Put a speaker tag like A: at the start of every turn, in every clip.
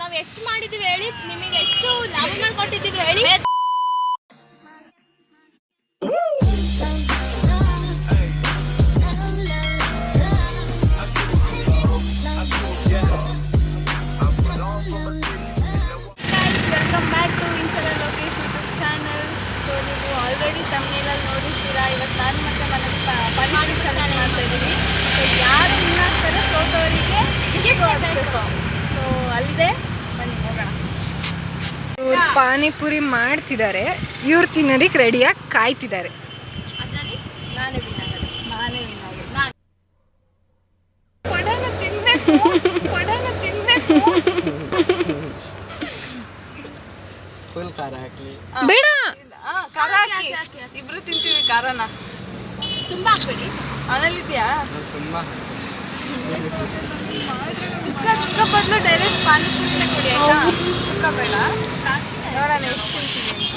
A: ನಾವ್ ಎಷ್ಟು ಮಾಡಿದೀವಿ ಹೇಳಿ, ನಿಮಗೆ ಎಷ್ಟು ಲಾಭ ಮಾಡ್ಕೊಟ್ಟಿದೀವಿ ಹೇಳಿ.
B: ಆಲ್ರೆಡಿ ತಮ್ಮನೇಲಲ್ಲಿ ನೋಡಿರ್ತೀರಾ. ಇವತ್ತು ನಾನು ಮತ್ತೆ ಮನೇಲಿ ಪಾನಿಪುರಿ ಚಾಲೆಂಜ್ ಮಾಡ್ತಾ ಇದ್ದೀವಿ. ಸೊ ಯಾರು ಇನ್ನಾಗ್ತಾರೆ ಸೋತವರಿಗೆ ಕೊಡಬೇಕು. ಸೊ ಅಲ್ಲಿದೆ, ಬನ್ನಿ ಹೋಗೋಣ. ಇವ್ರು ಪಾನಿಪುರಿ ಮಾಡ್ತಿದ್ದಾರೆ, ಇವ್ರು ತಿನ್ನೋದಕ್ಕೆ ರೆಡಿಯಾಗಿ ಕಾಯ್ತಿದ್ದಾರೆ.
A: ಅದರಲ್ಲಿ ನಾನೇ ವಿನಾಗೋದು.
B: ಕೊಡೋಣ ತಿನ್ಬೇಕು.
C: ಫುಲ್ ಖಾರ ಹಾಕ್ಲಿ
B: ಬೇಡ, ಖಾರ ಹಾಕಿ ಇಬ್ರು ತಿಂತೀವಿ. ಖಾರನ
A: ತುಂಬಾ ಹಾಕ್ಬೇಡಿ.
B: ಅದಲ್ಲಿದ್ಯಾ
C: ತುಂಬಾ
B: ಸುಕ್ಕ ಬದಲು ಡೈರೆಕ್ಟ್ ಪಾನಿಪುರಿ ಕೊಡಿ ಆಯ್ತಾ? ಸುಕ್ಕ ಬೇಡ, ನೋಡೋಣ ಎಷ್ಟು ತಿಂತೀವಿ ಅಂತ.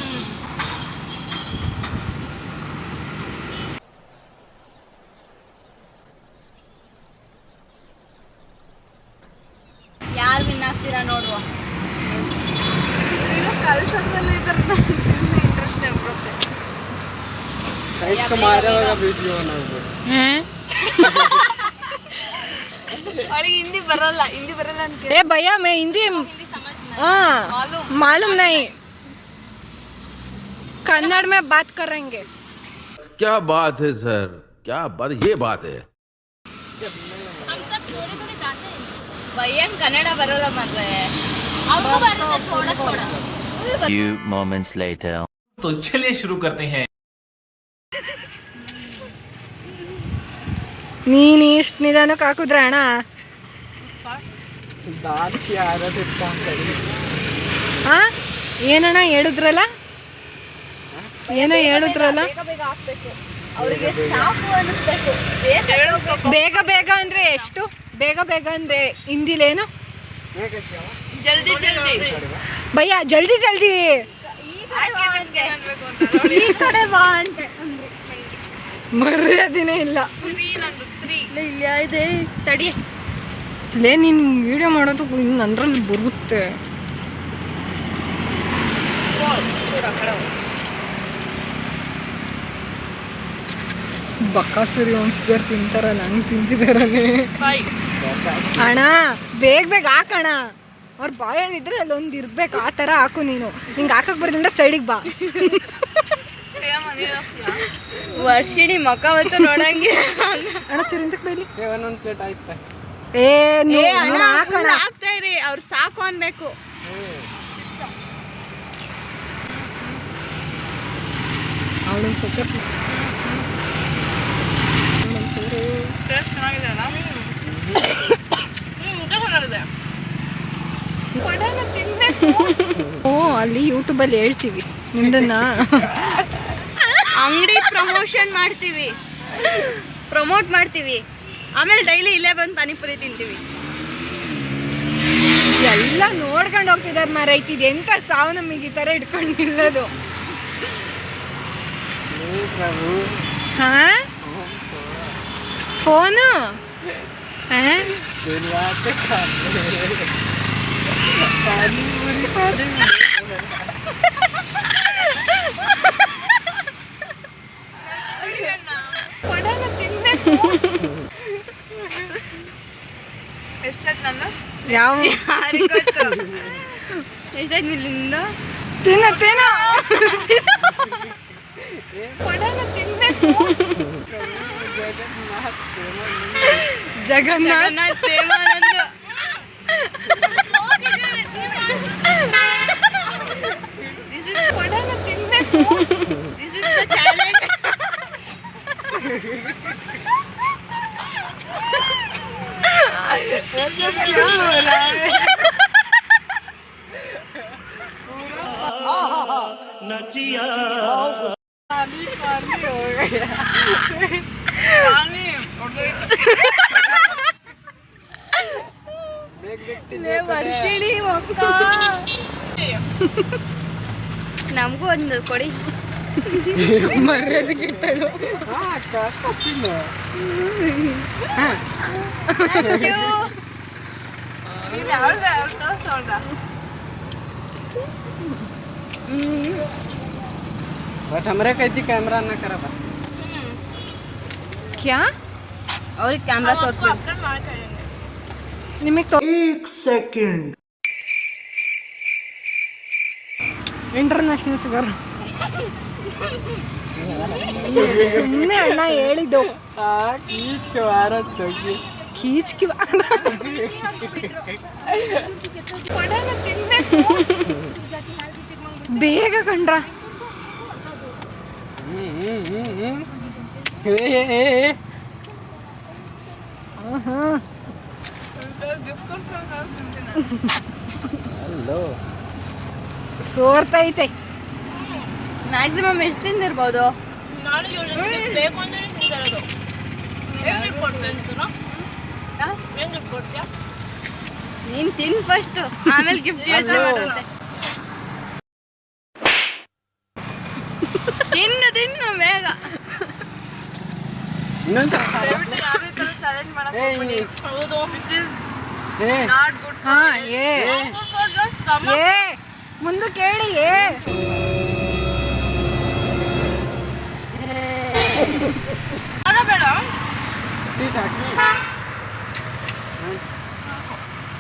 A: ಯಾರು ವಿನ್ ಆಗ್ತೀರಾ ನೋಡುವ.
B: ಇವರು ಕಲ್ಸೋದ್ರಲ್ಲಿ ಇಂಟ್ರೆಸ್ಟ್ ಆಗ್ಬಿಡುತ್ತೆ. ಅವಳಿಗೆ ಹಿಂದಿ ಬರಲ್ಲ ಅಂತ. ಏ ಭಯ್ಯ ಮೇ ಹಿಂದಿ मालूम नहीं, कन्नड़ में बात करेंगे.
D: क्या बात है सर, क्या बात, ये बात है.
A: हम सब थोड़े जानते हैं.
B: भैया कन्नड़ बरಲ್ಲ ಮಾರ್ರೆ,
A: ಅವ್ರಿಗೂ ಬರುತ್ತೆ थोड़ा.
E: Few moments later.
F: तो चलिए शुरू करते हैं.
B: ನೀನು ಇಷ್ಟು ನಿಧಾನಕ್ಕೆ ಹಾಕಿದ್ರೆ ಅಣ್ಣ ಏನಣ್ಣ ಹೇಳಿದ್ರಲ್ಲ, ಏನೋ ಹೇಳಿದ್ರಲ್ಲ,
A: ಅವರಿಗೆ ಸಾಕು ಅನ್ನಿಸ್ಬೇಕು.
B: ಬೇಗ ಅಂದ್ರೆ ಎಷ್ಟು ಬೇಗ ಅಂದ್ರೆ ಹಿಂದಿಲೇನು?
A: ಜಲ್ದಿ
B: ಭಯ್ಯ ಜಲ್ದಿ ಈ ಕಡೆ ಬಾ ಅಂತ ಮರ್ಯಾದಿನೇ ಇಲ್ಲ.
A: ತಡಿ,
B: ಲೇ ನೀನು ವಿಡಿಯೋ ಮಾಡೋದು ನಂದ್ರಲ್ಲಿ ಬರುತ್ತೆ. ಬಕಾಸುರಿ ವಂಶದವ್ರು ತಿಂತಾರಲ್ಲ ಹಂಗೆ ತಿಂತಿದಾರೇ ಅಣ್ಣ. ಬೇಗ ಹಾಕಣ, ಅವ್ರ ಬಾಯಲ್ಲಿದ್ರೆ ಅಲ್ಲೊಂದು ಇರ್ಬೇಕು, ಆ ಥರ ಹಾಕು. ನೀನು ನಿಂಗೆ ಹಾಕಕ್ಕೆ ಬರ್ದಂದ್ರೆ ಸೈಡಿಗೆ ಬಾ. ವರ್ಷಿಣಿ ಮಕ್ಕ ಹೊತ್ತು ನೋಡಂಗೆ ಅಣ್ಣ ಚುರಿಂದಕ್ಕೆ ಬೈಲಿ.
C: ಒಂದೊಂದು ಪ್ಲೇಟ್ ಆಯ್ತಾ?
B: ಹಾಕ್ತಾ ಇರಿ, ಅವ್ರು ಸಾಕು ಅನ್ಬೇಕು. ಅವಳು ಫೋಕಸ್ ಅಲ್ಲಿ ಯೂಟ್ಯೂಬಲ್ಲಿ ಹೇಳ್ತೀವಿ ನಿಮ್ದನ್ನ.
A: ಅಂಗಡಿ ಪ್ರಮೋಟ್ ಮಾಡ್ತೀವಿ, ಆಮೇಲೆ ಡೈಲಿ ಇಲ್ಲೇ ಬಂದು ಪಾನಿಪುರಿ ತಿಂತೀವಿ.
B: ಎಲ್ಲ ನೋಡ್ಕೊಂಡು ಹೋಗ್ತಿದ್ದಾರೆ ಮಾರೈತಿ. ಇದು ಎಂತ ಸಾವು ನಮಗೆ ಈ ಥರ ಇಟ್ಕೊಂಡು ನಿಲ್ಲೋದು. ಹಾ ಫೋನು ಯಾವ
A: ಎಷ್ಟಾಯ್ತು ಇಲ್ಲಿಂದ?
B: ತಿನ್ನ Jagannath
A: Premananda. This is the challenge.
C: क्या हो रहा है?
E: नचिया
C: पानी हो गया।
A: ನಮಗೂ ಒಂದು ಕೊಡಿ.
B: ಮರ್ಯಾದೆ ಕೆಟ್ಟಳು.
C: ಅಕ್ಕ ಕೊಟ್ಟಿಲ್ಲ. बट हमरे कहती कैमरा ना करा बस.
B: ಕ್ಯಾ
A: ಅವ್ರಿಗೆ ಕ್ಯಾಮ್ರಾ ತೋರಿಸ್ಬಿಟ್ಟು
B: ನಿಮಗೆ ಇಂಟರ್ನ್ಯಾಷನಲ್ ಫಿಗರ್ ಸುಮ್ಮನೆ ಅಣ್ಣ ಹೇಳಿದ್ದು.
C: खींच के भारत होगी.
B: ಕೀಚ್ಕಿ ಬೇಗ ಕಂಡ್ರ.
C: हेलो.
B: ಸೋರ್ತೈತೆ.
A: ಮ್ಯಾಕ್ಸಿಮಮ್ ಎಷ್ಟು ತಿಂದಿರ್ಬೋದು? ನಾನು ಬೇಕು ಅಂದ್ರೆ ತಿಂದಿರೋದು. ಹೆಂಗೆ ಕೊಡ್ತೀನಿ ಹೆಂಗೆ ಕೊಡ್ತೀಯಾ?
B: ನೀನ್ ತಿನ್ ಫಸ್ಟ್, ಆಮೇಲೆ ಗಿಫ್ಟ್ ಯೋಚನೆ ಮಾಡುತ್ತೆ. ತಿನ್ನು ಬೇಗ.
C: ಇನ್ನೊಂದು
B: ಚಾಲೆಂಜ್ ಮಾಡಕ್
A: ಹೌದು.
B: ಹಾ ಏ ಮುಂದೆ ಕೇಳಿ
A: ಬೇಡ
C: सीट हाकि.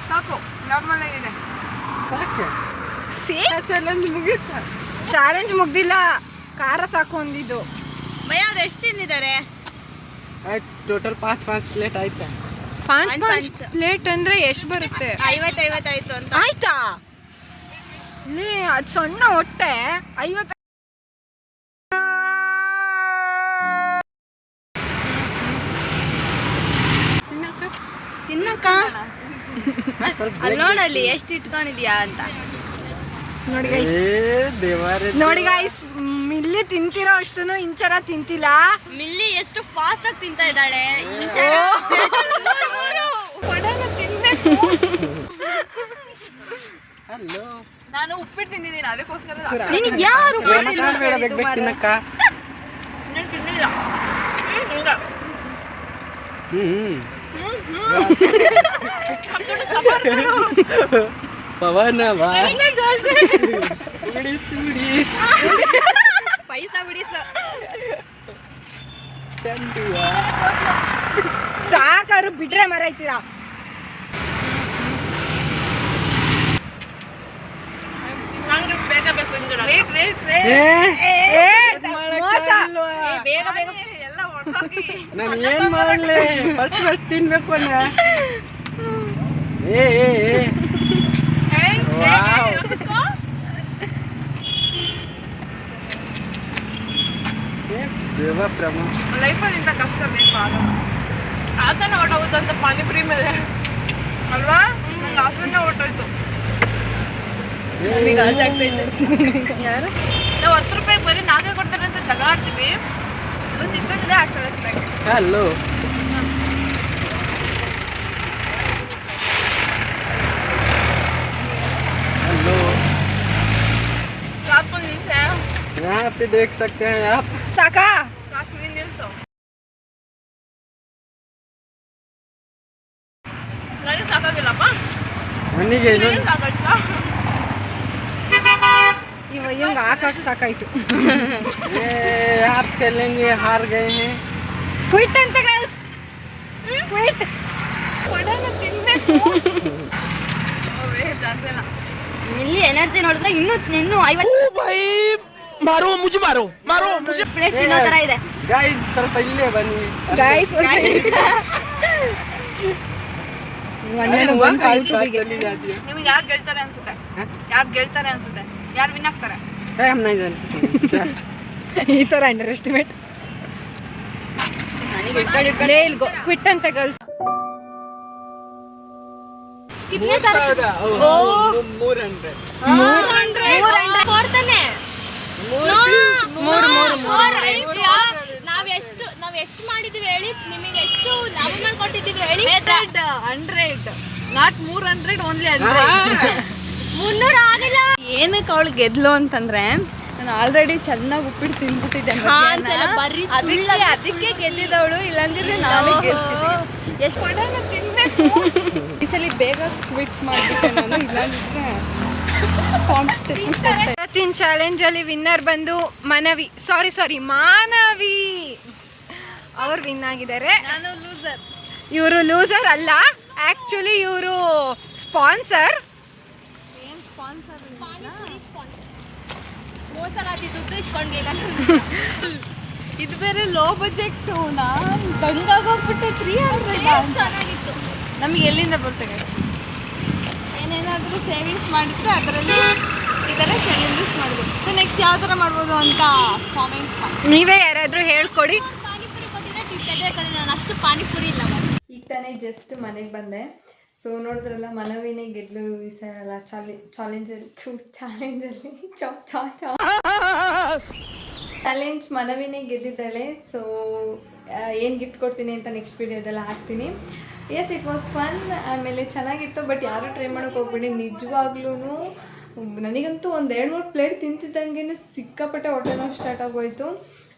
B: ಸಾಕು, ನಾರ್ಮಲ್ ಆಗಿದೆ.
C: ಸಾಕೆ.
B: ಚಾಲೆಂಜ್ ಮುಗಿತಾ? ಚಾಲೆಂಜ್ ಮುಗ್ದಿಲ್ಲ, ಖಾರ ಸಾಕು ಅಂದಿದ್ದು.
A: ಭಯ ಅದು ಎಷ್ಟು ತಿಂದಿದ್ದಾರೆ?
C: ಟೋಟಲ್ 5 ಪ್ಲೇಟ್ ಆಯ್ತಾ?
B: 5 ಪ್ಲೇಟ್ ಅಂದ್ರೆ ಎಷ್ಟು ಬರುತ್ತೆ?
A: 50 ಆಯ್ತು ಅಂತ.
B: ಆಯ್ತಾ? ಲೇ ಅದು ಸಣ್ಣ ಹೊಟ್ಟೆ 50.
A: ತಿನ್ನಕ್ಕ
C: ಸ್ವಲ್ಪ
A: ಅಲ್ಲಿ ನೋಡಲ್ಲಿ ಎಷ್ಟು ಇಟ್ಕೊಂಡಿದ್ಯಾ ಅಂತ.
B: ನೋಡಿ ಗೈಸ್,
C: ದೇವಾರೆ.
B: ನೋಡಿ ಗೈಸ್, ಮಿಲ್ಲಿ ತಿಂತಿರೋ ಅಷ್ಟನ್ನು ಇಂಚರ ತಿಂತಿಲ್ಲ.
A: ಮಿಲ್ಲಿ ಎಷ್ಟು ಫಾಸ್ಟ್ ಆಗಿ ತಿಂತಾ ಇದ್ದಾಳೆ.
C: ಹಲೋ.
B: ನಾನು ಉಪ್ಪಿಟ್ಟು ತಿಂದಿದ್ದೀನಿ, ಅದಕ್ಕೋಸ್ಕರ.
A: ನಿನಗೆ ಯಾರು
C: ಬೇಡ ಬೇಕು ತಿನ್ನಕ್ಕ.
A: ತಿನ್ನಿಲ್ಲ.
C: ಪವನ
A: ಪೈಸಾ ಬಿಡಿಸ.
C: ಚಂದಿಯ
B: ಸಾಕಾರು ಬಿಟ್ರೆ ಮರೈತೀರಾ.
A: ನಂಗೆ ಬೇಗ ಬೇಕು ಇಂದಿರ. ಬೇಗ ಬೇಗ ಎಲ್ಲ ಹೊರಟೋಗಿ.
C: ನಾನು ಏನ್ ಮಾಡ್ಲಿ? ಫಸ್ಟ್ ತಿನ್ಬೇಕು ಅಣ್ಣ. ದೇವ ಪ್ರಮ
B: ಲೈಫಲ್ಲಿ ಇಂಥ ಕಷ್ಟ ಬೇಕು ಆಗಲ್ಲ.
A: ಹಾಸನ ಹೊರಟೋಗುತ್ತೆ ಅಂತ ಪಾನಿಪುರಿ ಮೇಲೆ
B: ಅಲ್ವಾ? ನಂಗೆ ಆಸನ ಹೊರಟೋಯ್ತು. ಯಾರು ನಾವು 10 ರೂಪಾಯಿಗೆ ಬರೀ ನಾವೇ ಕೊಡ್ತಾರೆ ಅಂತ ಜಗಳ ಆಡ್ತೀವಿ. ಇವತ್ತು ಇಷ್ಟೊಂದಿದೆ ಆಗ್ತದೆ.
C: ಹಲೋ. हेलो.
A: आपको नीचे
C: यहाँ पे देख सकते हैं आप.
B: ಸಾಕಾ?
A: काफी निल्सो ನನಗೆ ಸಾಕಾಗಿಲ್ಲಪ್ಪ.
C: ಮನೆಗೆ
A: ನನಗೆ ಸಾಕಾಯ್ತಾ?
B: ಇವಂಗ ಹಾಕಕ್ಕೆ ಸಾಕಾಯ್ತು.
C: यार चलेंगे हार गए हैं.
B: ಕ್ವಿಟ್ ಅಂತ ಗೈಸ್, ಕ್ವಿಟ್.
A: ಕೊಡೋಣ ತಿನ್ಬೇಕು.
B: ಇಲ್ಲಿ ಎನರ್ಜಿ ನೋಡಿದ್ರೆ ಇನ್ನೂ 50
D: मारो मुझे
B: ಪ್ಲೇಟ್ ತಿನ್ನೋ ಥರ ಇದೆ.
C: गाइस ಸ್ವಲ್ಪ ಇಲ್ಲೇ ಬನ್ನಿ.
B: ಗೈಸ್
C: चली जाती है.
B: ನಿಮಗೆ ಯಾರು ಗೆಲ್ತಾರೆ ಅನ್ಸುತ್ತೆ? ಯಾರು ವಿನ್ ಆಗ್ತಾರೆ?
C: हम नहीं जानते.
B: ಈ ಥರ ಅಂಡರ್ ಎಸ್ಟಿಮೇಟ್. ಕ್ವಿಟ್ ಅಂತ ಗರ್ಲ್ಸ್.
A: कितने सारे?
C: ओ 300.
A: 300 ಕೊಡ್ತಾನೆ. ನಾವ್ ಎಷ್ಟು ಮಾಡಿದೀವಿ ಹೇಳಿ? ನಿಮಗೆ ಎಷ್ಟು ಲಾಭ ಮಾಡ್ಕೊಟ್ಟಿದೀವಿ ಹೇಳಿ?
B: 100 ನಾಟ್ 300 ಓನ್ಲಿ 100.
A: 300 ಆಗಿಲ್ಲ.
B: ಏನಕ್ಕೆ ಅವಳು ಗೆದ್ಲು ಅಂತಂದ್ರೆ ನಾನು ಆಲ್ರೆಡಿ ಚೆನ್ನಾಗಿ ಉಪ್ಪಿಟ್ಟು ತಿಂದ್ಬಿಟ್ಟಿದ್ದೆ
A: ಚಾನ್ಸ್ ಇಲ್ಲ, ಬರೀ
B: ಅದಕ್ಕೆ ಗೆದ್ದಿದ್ದವಳು, ಇಲ್ಲಾಂದ್ರೆ ನಾನು ಗೆಲ್ತಿದ್ದೆ.
A: ಎಷ್ಟು ಕೊಡೋಣ ತಿನ್ಬೇಕು.
B: ಈ ಸಲ ಬೇಗ ಕ್ವಿಟ್ ಮಾಡಿಬಿಟ್ಟೆ ನಾನು, ಇಲ್ಲಾಂದ್ರೆ ಕಾಂಪಿಟೇಷನ್.
G: ಇವತ್ತಿನ ಚಾಲೆಂಜಲ್ಲಿ ವಿನ್ನರ್ ಬಂದು ಮಾನವಿ ಅವ್ರು ವಿನ್ ಆಗಿದ್ದಾರೆ.
B: ನಾನು ಲೂಸರ್.
G: ಇವರು ಲೂಸರ್ ಅಲ್ಲ, ಆ್ಯಕ್ಚುಲಿ ಇವರು ಸ್ಪಾನ್ಸರ್.
B: ಏನು ಸ್ಪಾನ್ಸರ್?
A: ಮೋಸಗಾತಿ ದುಡ್ಡು ಇಸ್ಕೊಂಡಿಲ್ಲ.
B: ಇದು ಬೇರೆ ಲೋ ಬಜೆಟ್. ನಾನು ದಂಗಾಗೋಗ್ಬಿಟ್ಟೆ. 300
A: ಚೆನ್ನಾಗಿತ್ತು.
B: ನಮಗೆ ಎಲ್ಲಿಂದ ಬರ್ತದೆ? ಏನೇನಾದರೂ ಸೇವಿಂಗ್ಸ್ ಮಾಡಿದ್ರೆ ಅದರಲ್ಲಿ ಈ ಥರ ಚಾಲೆಂಜಸ್ ಮಾಡಬೇಕು. ಸೊ ನೆಕ್ಸ್ಟ್ ಯಾವ ಥರ ಮಾಡ್ಬೋದು ಅಂತ ಕಾಮೆಂಟ್ ಮಾಡಿ.
G: ನೀವೇ ಯಾರಾದರೂ ಹೇಳ್ಕೊಡಿ.
A: ಪಾನಿಪುರಿ ಕೊಟ್ಟಿದ್ರೆ ತಿಂತಿದ್ದೆ, ಯಾಕಂದ್ರೆ ನಾನು ಅಷ್ಟು ಪಾನಿಪುರಿ ಇಲ್ಲ.
B: ಈಗ ತಾನೇ ಜಸ್ಟ್ ಮನೆಗೆ ಬಂದೆ. ಸೊ ನೋಡಿದ್ರಲ್ಲ, ಮನವಿನೇ ಗೆದ್ಲು ಈ ಸಲ ಚಾಲೆಂಜ್ ಮನವಿನೇ ಗೆದ್ದಿದ್ದಾಳೆ. ಸೊ ಏನು ಗಿಫ್ಟ್ ಕೊಡ್ತೀನಿ ಅಂತ ನೆಕ್ಸ್ಟ್ ವೀಡಿಯೋದೆಲ್ಲ ಹಾಕ್ತೀನಿ. Yes, it was fun. ಆಮೇಲೆ ಚೆನ್ನಾಗಿತ್ತು. ಬಟ್ ಯಾರೂ ಟ್ರೈ ಮಾಡೋಕೆ ಹೋಗ್ಬೇಡಿ. ನಿಜವಾಗ್ಲೂ ನನಗಂತೂ ಒಂದು 2-3 ಪ್ಲೇಟ್ ತಿಂತಿದ್ದಂಗೆ ಸಿಕ್ಕಾಪಟ್ಟೆ ಹೊಟ್ಟೆ ನೋವು ಸ್ಟಾರ್ಟ್ ಆಗೋಯ್ತು.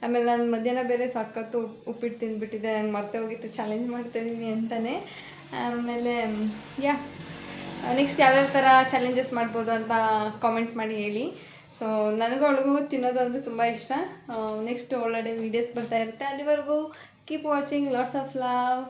B: ಆಮೇಲೆ ನಾನು ಮಧ್ಯಾಹ್ನ ಬೇರೆ ಸಖತ್ತು ಉಪ್ಪಿಟ್ಟು ತಿಂದ್ಬಿಟ್ಟಿದ್ದೆ. ನಾನು ಮರ್ತೇ ಹೋಗಿತ್ತು ಚಾಲೆಂಜ್ ಮಾಡ್ತಾಯಿದ್ದೀನಿ ಅಂತಲೇ. ಆಮೇಲೆ ನೆಕ್ಸ್ಟ್ ಯಾವ್ಯಾವ ಥರ ಚಾಲೆಂಜಸ್ ಮಾಡ್ಬೋದು ಅಂತ ಕಾಮೆಂಟ್ ಮಾಡಿ ಹೇಳಿ. ಸೊ ನನಗೂ ಅವಳಿಗೂ ತಿನ್ನೋದು ಅಂದರೆ ತುಂಬ ಇಷ್ಟ. ನೆಕ್ಸ್ಟ್ ಒಳ್ಳೆ ವೀಡಿಯೋಸ್ ಬರ್ತಾ ಇರುತ್ತೆ. ಅಲ್ಲಿವರೆಗೂ keep watching. Lots of love.